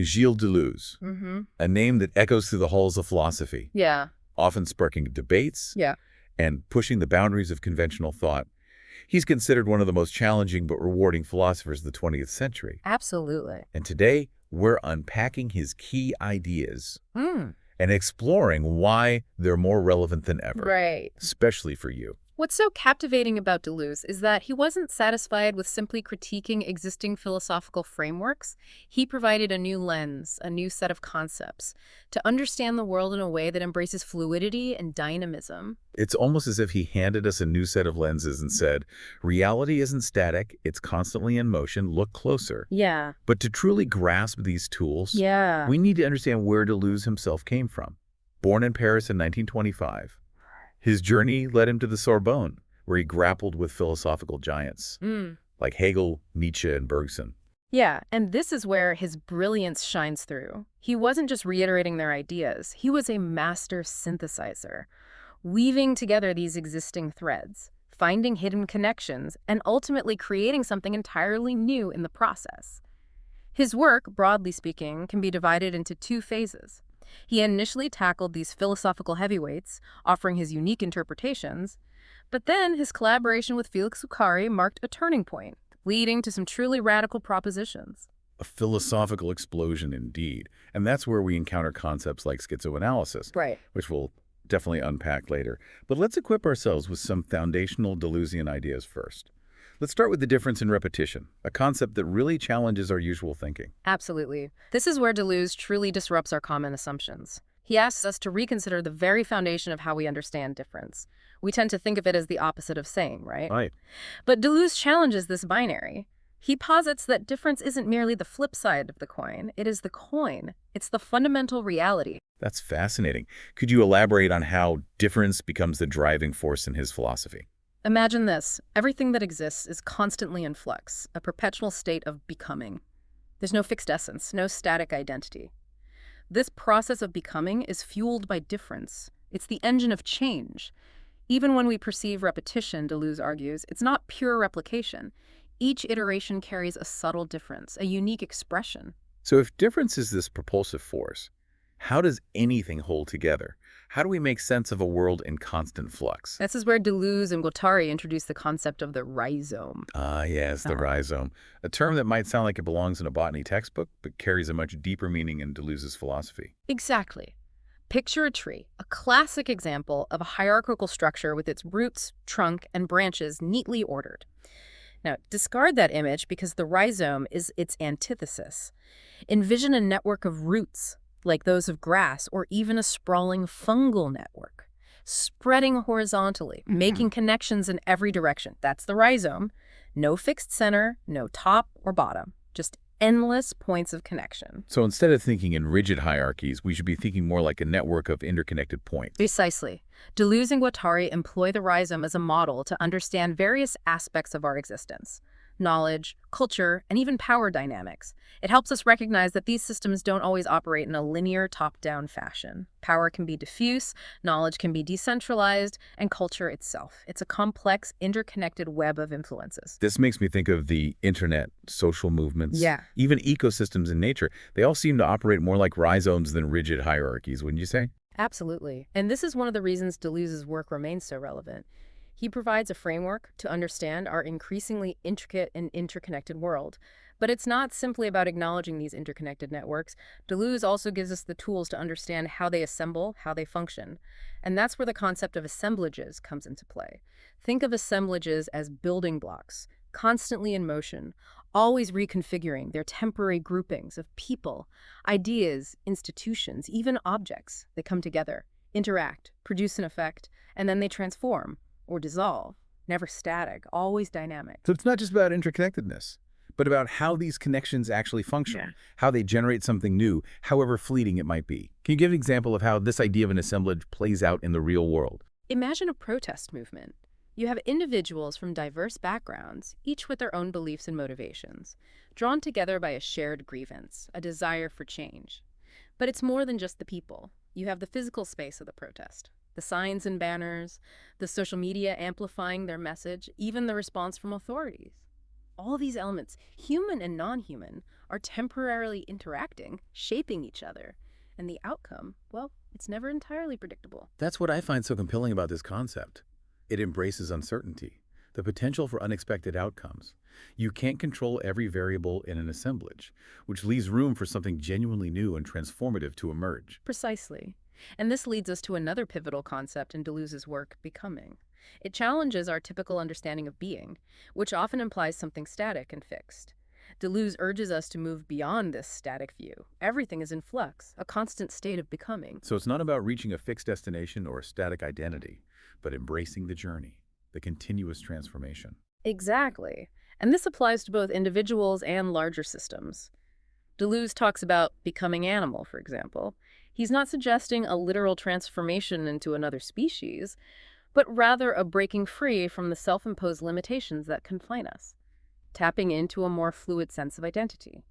Gilles Deleuze, a name that echoes through the halls of philosophy, Yeah. often sparking debates Yeah. and pushing the boundaries of conventional thought. He's considered one of the most challenging but rewarding philosophers of the 20th century. Absolutely. And today, we're unpacking his key ideas Mm. and exploring why they're more relevant than ever, Right. especially for you. What's so captivating about Deleuze is that he wasn't satisfied with simply critiquing existing philosophical frameworks. He provided a new lens, a new set of concepts, to understand the world in a way that embraces fluidity and dynamism. It's almost as if he handed us a new set of lenses and said, reality isn't static, it's constantly in motion, look closer. Yeah. But to truly grasp these tools, Yeah. we need to understand where Deleuze himself came from. Born in Paris in 1925, his journey led him to the Sorbonne, where he grappled with philosophical giants like Hegel, Nietzsche, and Bergson. Yeah, and this is where his brilliance shines through. He wasn't just reiterating their ideas, he was a master synthesizer, weaving together these existing threads, finding hidden connections, and ultimately creating something entirely new in the process. His work, broadly speaking, can be divided into two phases. He initially tackled these philosophical heavyweights, offering his unique interpretations, but then his collaboration with Felix Guattari marked a turning point, leading to some truly radical propositions. A philosophical explosion indeed. And that's where we encounter concepts like schizoanalysis, Right. which we'll definitely unpack later. But let's equip ourselves with some foundational Deleuzian ideas first. Let's start with the difference in repetition, a concept that really challenges our usual thinking. Absolutely. This is where Deleuze truly disrupts our common assumptions. He asks us to reconsider the very foundation of how we understand difference. We tend to think of it as the opposite of same, right? Right. But Deleuze challenges this binary. He posits that difference isn't merely the flip side of the coin, it is the coin. It's the fundamental reality. That's fascinating. Could you elaborate on how difference becomes the driving force in his philosophy? Imagine this. Everything that exists is constantly in flux, a perpetual state of becoming. There's no fixed essence, no static identity. This process of becoming is fueled by difference. It's the engine of change. Even when we perceive repetition, Deleuze argues, it's not pure replication. Each iteration carries a subtle difference, a unique expression. So if difference is this propulsive force, how does anything hold together? How do we make sense of a world in constant flux? This is where Deleuze and Guattari introduce the concept of the rhizome. Ah, yes, the rhizome. A term that might sound like it belongs in a botany textbook, but carries a much deeper meaning in Deleuze's philosophy. Exactly. Picture a tree, a classic example of a hierarchical structure with its roots, trunk, and branches neatly ordered. Now, discard that image because the rhizome is its antithesis. Envision a network of roots, like those of grass, or even a sprawling fungal network, spreading horizontally, making connections in every direction. That's the rhizome. No fixed center, no top or bottom, just endless points of connection. So instead of thinking in rigid hierarchies, we should be thinking more like a network of interconnected points. Precisely. Deleuze and Guattari employ the rhizome as a model to understand various aspects of our existence. Knowledge, culture, and even power dynamics. It helps us recognize that these systems don't always operate in a linear top-down fashion. Power can be diffuse, knowledge can be decentralized, and culture itself. It's a complex, interconnected web of influences. This makes me think of the internet, social movements, Yeah. even ecosystems in nature. They all seem to operate more like rhizomes than rigid hierarchies, wouldn't you say? Absolutely. And this is one of the reasons Deleuze's work remains so relevant. He provides a framework to understand our increasingly intricate and interconnected world. But it's not simply about acknowledging these interconnected networks. Deleuze also gives us the tools to understand how they assemble, how they function. And that's where the concept of assemblages comes into play. Think of assemblages as building blocks, constantly in motion, always reconfiguring their temporary groupings of people, ideas, institutions, even objects. They come together, interact, produce an effect, and then they transform or dissolve, never static, always dynamic. So it's not just about interconnectedness, but about how these connections actually function, how they generate something new, however fleeting it might be. Can you give an example of how this idea of an assemblage plays out in the real world? Imagine a protest movement. You have individuals from diverse backgrounds, each with their own beliefs and motivations, drawn together by a shared grievance, a desire for change. But it's more than just the people. You have the physical space of the protest. The signs and banners, the social media amplifying their message, even the response from authorities. All these elements, human and non-human, are temporarily interacting, shaping each other. And the outcome, well, it's never entirely predictable. That's what I find so compelling about this concept. It embraces uncertainty, the potential for unexpected outcomes. You can't control every variable in an assemblage, which leaves room for something genuinely new and transformative to emerge. Precisely. And this leads us to another pivotal concept in Deleuze's work, becoming. It challenges our typical understanding of being, which often implies something static and fixed. Deleuze urges us to move beyond this static view. Everything is in flux, a constant state of becoming. So it's not about reaching a fixed destination or a static identity, but embracing the journey, the continuous transformation. Exactly. And this applies to both individuals and larger systems. Deleuze talks about becoming animal, for example. He's not suggesting a literal transformation into another species, but rather a breaking free from the self-imposed limitations that confine us, tapping into a more fluid sense of identity.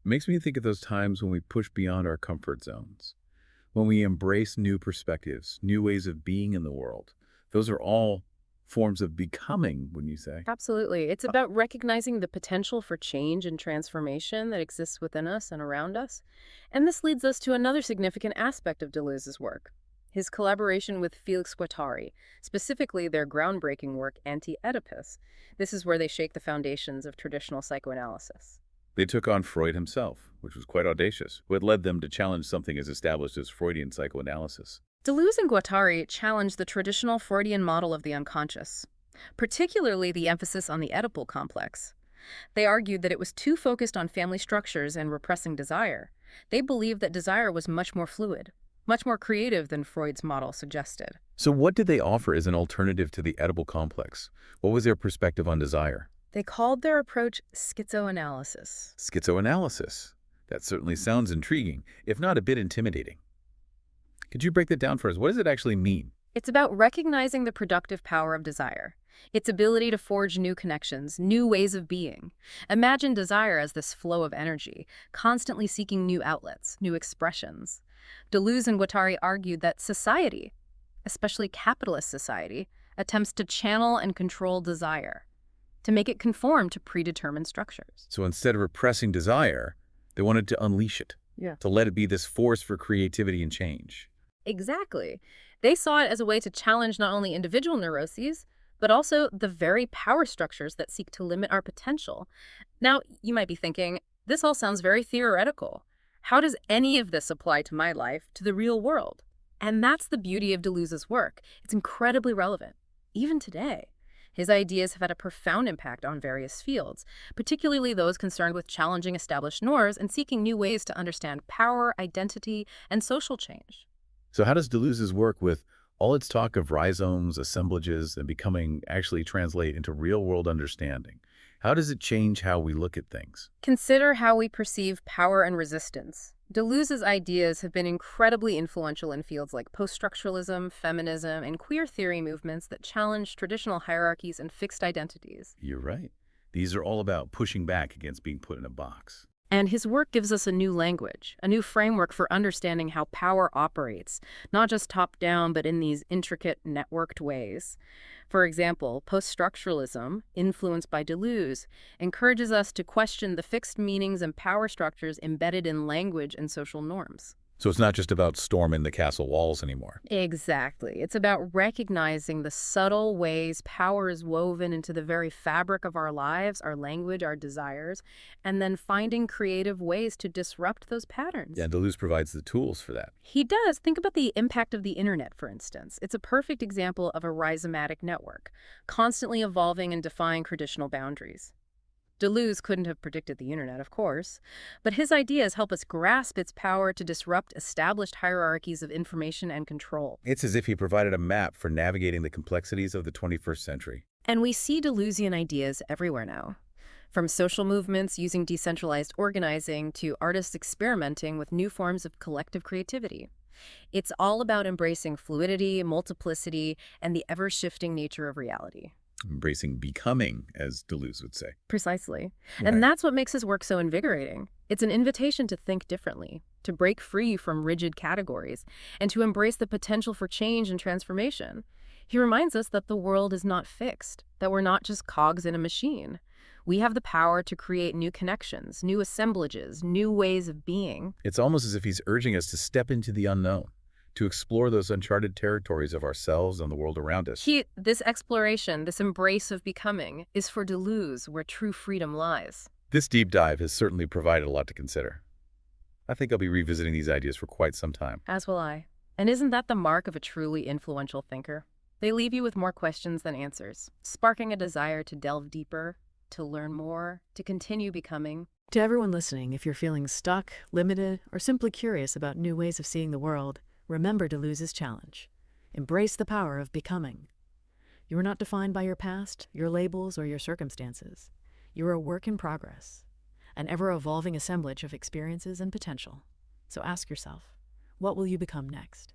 It makes me think of those times when we push beyond our comfort zones, when we embrace new perspectives, new ways of being in the world. Those are all forms of becoming, wouldn't you say? Absolutely. It's about recognizing the potential for change and transformation that exists within us and around us. And this leads us to another significant aspect of Deleuze's work, his collaboration with Felix Guattari, specifically their groundbreaking work, Anti-Oedipus. This is where they shake the foundations of traditional psychoanalysis. They took on Freud himself, which was quite audacious, what led them to challenge something as established as Freudian psychoanalysis. Deleuze and Guattari challenged the traditional Freudian model of the unconscious, particularly the emphasis on the Oedipal complex. They argued that it was too focused on family structures and repressing desire. They believed that desire was much more fluid, much more creative than Freud's model suggested. So what did they offer as an alternative to the Oedipal complex? What was their perspective on desire? They called their approach schizoanalysis. Schizoanalysis. That certainly sounds intriguing, if not a bit intimidating. Could you break that down for us? What does it actually mean? It's about recognizing the productive power of desire, its ability to forge new connections, new ways of being. Imagine desire as this flow of energy, constantly seeking new outlets, new expressions. Deleuze and Guattari argued that society, especially capitalist society, attempts to channel and control desire, to make it conform to predetermined structures. So instead of repressing desire, they wanted to unleash it, to let it be this force for creativity and change. Exactly. They saw it as a way to challenge not only individual neuroses, but also the very power structures that seek to limit our potential. Now, you might be thinking, this all sounds very theoretical. How does any of this apply to my life, to the real world? And that's the beauty of Deleuze's work. It's incredibly relevant, even today. His ideas have had a profound impact on various fields, particularly those concerned with challenging established norms and seeking new ways to understand power, identity, and social change. So how does Deleuze's work, with all its talk of rhizomes, assemblages, and becoming, actually translate into real-world understanding? How does it change how we look at things? Consider how we perceive power and resistance. Deleuze's ideas have been incredibly influential in fields like post-structuralism, feminism, and queer theory movements that challenge traditional hierarchies and fixed identities. You're right. These are all about pushing back against being put in a box. And his work gives us a new language, a new framework for understanding how power operates, not just top-down, but in these intricate, networked ways. For example, post-structuralism, influenced by Deleuze, encourages us to question the fixed meanings and power structures embedded in language and social norms. So it's not just about storming the castle walls anymore. Exactly. It's about recognizing the subtle ways power is woven into the very fabric of our lives, our language, our desires, and then finding creative ways to disrupt those patterns. Yeah, Deleuze provides the tools for that. He does. Think about the impact of the internet, for instance. It's a perfect example of a rhizomatic network, constantly evolving and defying traditional boundaries. Deleuze couldn't have predicted the internet, of course, but his ideas help us grasp its power to disrupt established hierarchies of information and control. It's as if he provided a map for navigating the complexities of the 21st century. And we see Deleuzian ideas everywhere now. From social movements using decentralized organizing to artists experimenting with new forms of collective creativity. It's all about embracing fluidity, multiplicity, and the ever-shifting nature of reality. Embracing becoming, as Deleuze would say. Precisely. Right. And that's what makes his work so invigorating. It's an invitation to think differently, to break free from rigid categories, and to embrace the potential for change and transformation. He reminds us that the world is not fixed, that we're not just cogs in a machine. We have the power to create new connections, new assemblages, new ways of being. It's almost as if he's urging us to step into the unknown, to explore those uncharted territories of ourselves and the world around us. This exploration, this embrace of becoming, is for Deleuze where true freedom lies. This deep dive has certainly provided a lot to consider. I think I'll be revisiting these ideas for quite some time. As will I. And isn't that the mark of a truly influential thinker? They leave you with more questions than answers, sparking a desire to delve deeper, to learn more, to continue becoming. To everyone listening, if you're feeling stuck, limited, or simply curious about new ways of seeing the world, remember Deleuze's challenge. Embrace the power of becoming. You are not defined by your past, your labels, or your circumstances. You are a work in progress, an ever-evolving assemblage of experiences and potential. So ask yourself, what will you become next?